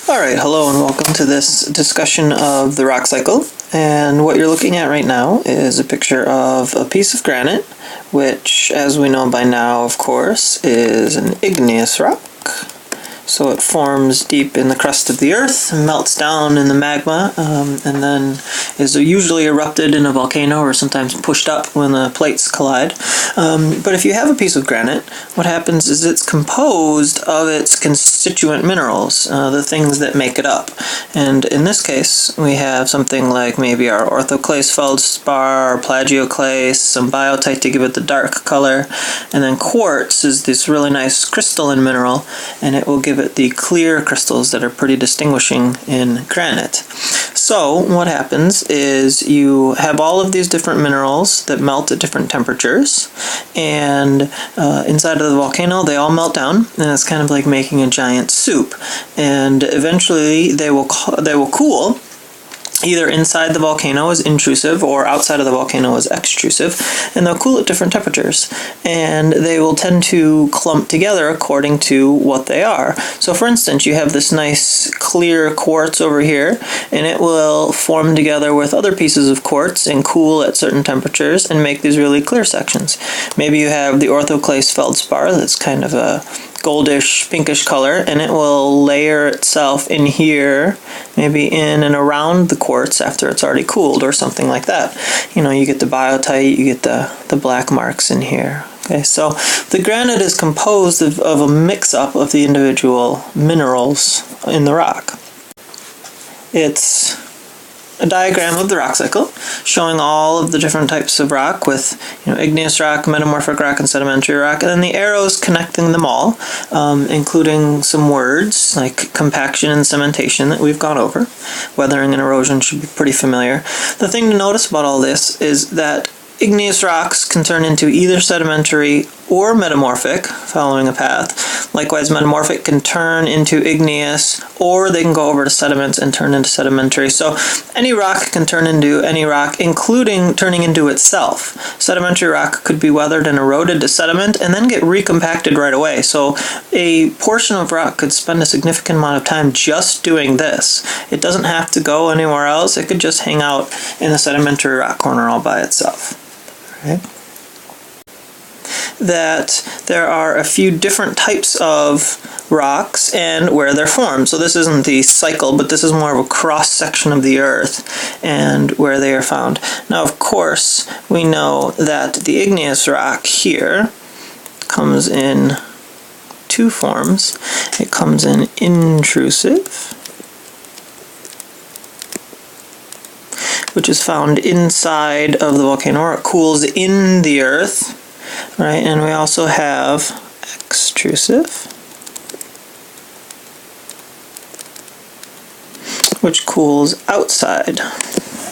Alright, hello and welcome to this discussion of the rock cycle. And what you're looking at right now is a picture of a piece of granite, which, as we know by now, of course, is an igneous rock. So it forms deep in the crust of the earth, melts down in the magma, and then is usually erupted in a volcano or sometimes pushed up when the plates collide. But if you have a piece of granite, what happens is it's composed of its constituent minerals, the things that make it up. And in this case, we have something like maybe our orthoclase feldspar, or plagioclase, some biotite to give it the dark color, and then quartz is this really nice crystalline mineral, and it will give it the clear crystals that are pretty distinguishing in granite. So what happens is you have all of these different minerals that melt at different temperatures, and inside of the volcano they all melt down, and it's kind of like making a giant soup, and eventually they will cool. Either inside the volcano as intrusive or outside of the volcano as extrusive, and they'll cool at different temperatures, and they will tend to clump together according to what they are. So for instance, you have this nice clear quartz over here, and it will form together with other pieces of quartz and cool at certain temperatures and make these really clear sections. Maybe you have the orthoclase feldspar that's kind of a goldish pinkish color, and it will layer itself in here, maybe in and around the quartz after it's already cooled or something like that. You know, you get the biotite, you get the black marks in here. Okay, so the granite is composed of a mix-up of the individual minerals in the rock. It's a diagram of the rock cycle showing all of the different types of rock with, igneous rock, metamorphic rock, and sedimentary rock, and then the arrows connecting them all, including some words like compaction and cementation that we've gone over. Weathering and erosion should be pretty familiar. The thing to notice about all this is that igneous rocks can turn into either sedimentary or metamorphic, following a path. Likewise, metamorphic can turn into igneous, or they can go over to sediments and turn into sedimentary. So any rock can turn into any rock, including turning into itself. Sedimentary rock could be weathered and eroded to sediment and then get recompacted right away. So a portion of rock could spend a significant amount of time just doing this. It doesn't have to go anywhere else. It could just hang out in the sedimentary rock corner all by itself. Right? That there are a few different types of rocks and where they're formed. So this isn't the cycle, but this is more of a cross-section of the earth and where they are found. Now, of course, we know that the igneous rock here comes in two forms. It comes in intrusive, which is found inside of the volcano, or it cools in the earth, right? And we also have extrusive, which cools outside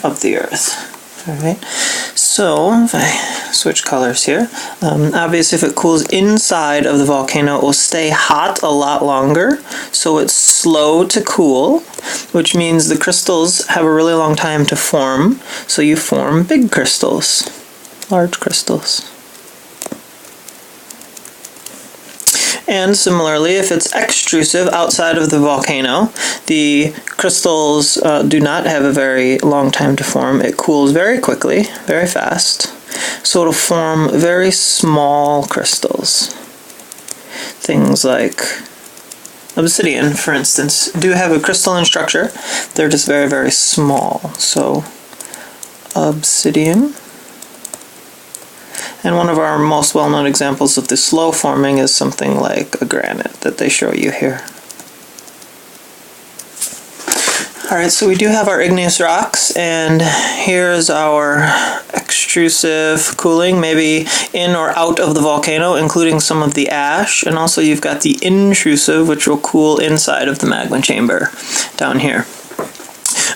of the earth. All right. So if I switch colors here, obviously if it cools inside of the volcano, it will stay hot a lot longer, so it's slow to cool, which means the crystals have a really long time to form, so you form big crystals, large crystals. And similarly, if it's extrusive outside of the volcano, the crystals do not have a very long time to form. It cools very quickly, very fast, so it'll form very small crystals. Things like obsidian, for instance, do have a crystalline structure. They're just very, very small. So obsidian. And one of our most well-known examples of the slow forming is something like a granite that they show you here. Alright, so we do have our igneous rocks, and here's our extrusive cooling, maybe in or out of the volcano, including some of the ash, and also you've got the intrusive, which will cool inside of the magma chamber down here.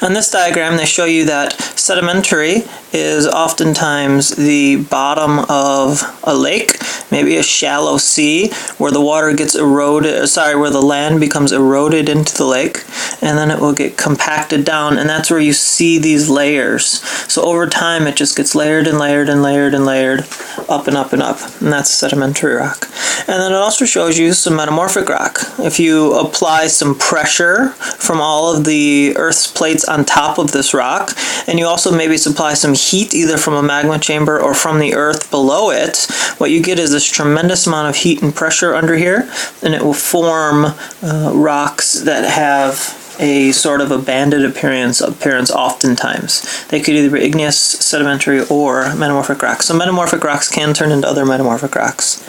On this diagram, they show you that sedimentary is oftentimes the bottom of a lake, maybe a shallow sea, where the water gets eroded, where the land becomes eroded into the lake, and then it will get compacted down, and that's where you see these layers. So over time it just gets layered and layered and layered and layered, up and up and up, and that's sedimentary rock. And then it also shows you some metamorphic rock. If you apply some pressure from all of the Earth's plates on top of this rock, and you also maybe supply some heat either from a magma chamber or from the Earth below it, what you get is this tremendous amount of heat and pressure under here, and it will form rocks that have a sort of a banded appearance oftentimes. They could either be igneous, sedimentary, or metamorphic rocks. So metamorphic rocks can turn into other metamorphic rocks.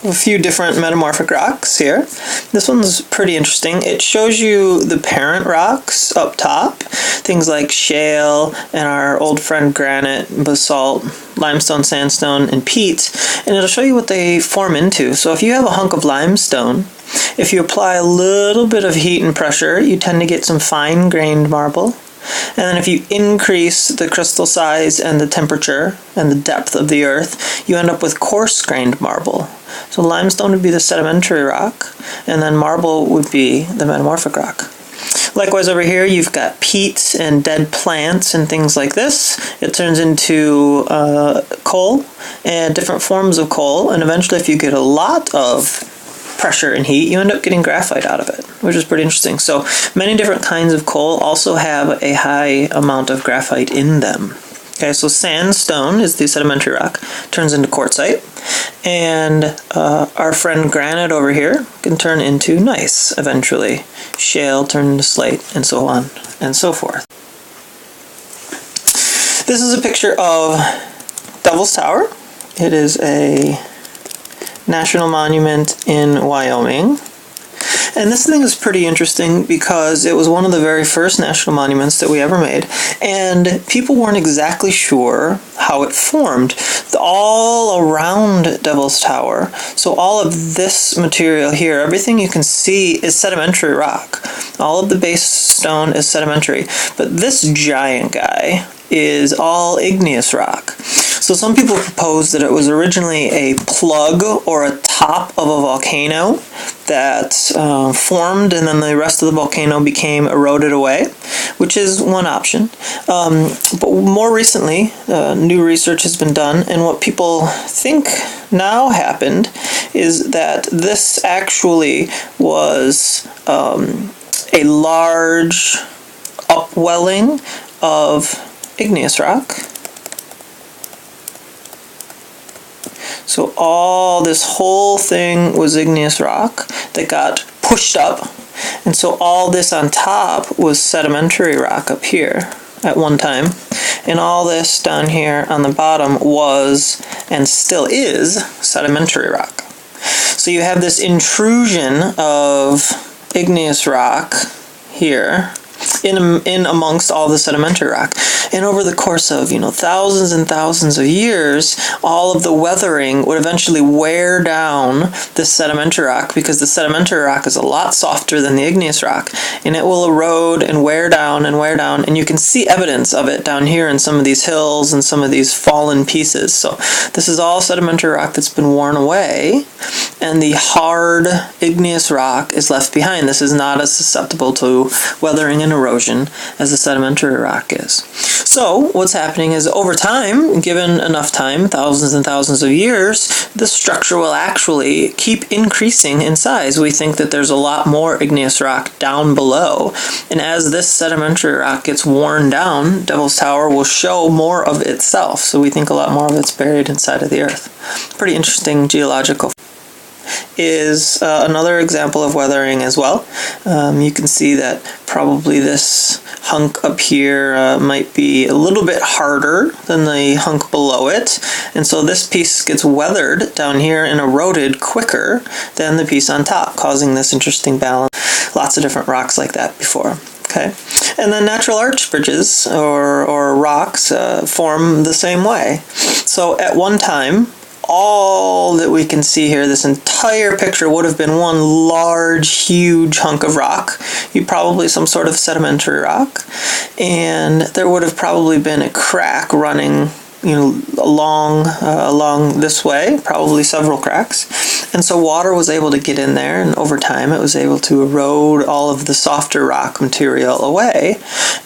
A few different metamorphic rocks here. This one's pretty interesting. It shows you the parent rocks up top, things like shale and our old friend granite, basalt, limestone, sandstone, and peat, and it'll show you what they form into. So if you have a hunk of limestone, if you apply a little bit of heat and pressure, you tend to get some fine-grained marble. And then if you increase the crystal size and the temperature and the depth of the earth, you end up with coarse-grained marble. So limestone would be the sedimentary rock, and then marble would be the metamorphic rock. Likewise over here you've got peat and dead plants and things like this. It turns into coal and different forms of coal, and eventually if you get a lot of pressure and heat, you end up getting graphite out of it, which is pretty interesting. So many different kinds of coal also have a high amount of graphite in them. Okay, so sandstone is the sedimentary rock, turns into quartzite, and our friend granite over here can turn into gneiss eventually. Shale turn into slate, and so on and so forth. This is a picture of Devil's Tower. It is a national monument in Wyoming. And this thing is pretty interesting because it was one of the very first national monuments that we ever made, and people weren't exactly sure how it formed. All around Devil's Tower, so all of this material here, everything you can see is sedimentary rock. All of the base stone is sedimentary, but this giant guy is all igneous rock. So some people propose that it was originally a plug or a top of a volcano that formed, and then the rest of the volcano became eroded away, which is one option. But more recently, new research has been done, and what people think now happened is that this actually was a large upwelling of igneous rock. So all this whole thing was igneous rock that got pushed up, and so all this on top was sedimentary rock up here at one time, and all this down here on the bottom was, and still is, sedimentary rock. So you have this intrusion of igneous rock here in amongst all the sedimentary rock. And over the course of, thousands and thousands of years, all of the weathering would eventually wear down this sedimentary rock, because the sedimentary rock is a lot softer than the igneous rock, and it will erode and wear down and wear down, and you can see evidence of it down here in some of these hills and some of these fallen pieces. So this is all sedimentary rock that's been worn away, and the hard igneous rock is left behind. This is not as susceptible to weathering and erosion as the sedimentary rock is. So what's happening is, over time, given enough time, thousands and thousands of years, the structure will actually keep increasing in size. We think that there's a lot more igneous rock down below, and as this sedimentary rock gets worn down, Devil's Tower will show more of itself. So we think a lot more of it's buried inside of the earth. Pretty interesting geological. Is another example of weathering as well. You can see that probably this hunk up here might be a little bit harder than the hunk below it, and so this piece gets weathered down here and eroded quicker than the piece on top, causing this interesting balance. Lots of different rocks like that before. Okay, and then natural arch bridges or rocks form the same way. So at one time, all that we can see here, this entire picture, would have been one large, huge hunk of rock. Probably some sort of sedimentary rock, and there would have probably been a crack running along this way, probably several cracks, And so water was able to get in there, and over time it was able to erode all of the softer rock material away.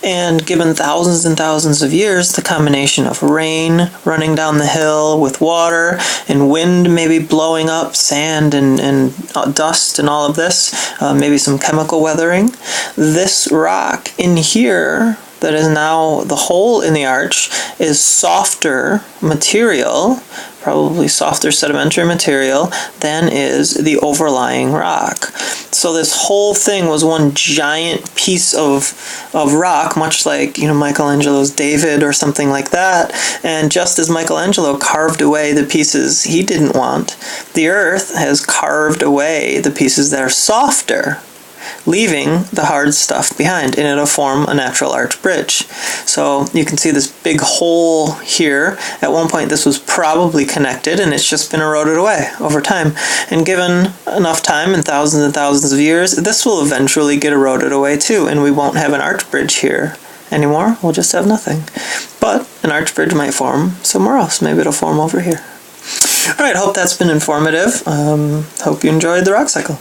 And given thousands and thousands of years, the combination of rain running down the hill with water and wind maybe blowing up sand and dust and all of this, maybe some chemical weathering, this rock in here that is now the hole in the arch is softer material, probably softer sedimentary material, than is the overlying rock. So this whole thing was one giant piece of rock, much like, Michelangelo's David or something like that. And just as Michelangelo carved away the pieces he didn't want, the earth has carved away the pieces that are softer, leaving the hard stuff behind, and it'll form a natural arch bridge. So you can see this big hole here. At one point this was probably connected, and it's just been eroded away over time. And given enough time and thousands of years, this will eventually get eroded away too, and we won't have an arch bridge here anymore. We'll just have nothing. But an arch bridge might form somewhere else. Maybe it'll form over here. Alright, hope that's been informative. Hope you enjoyed the rock cycle.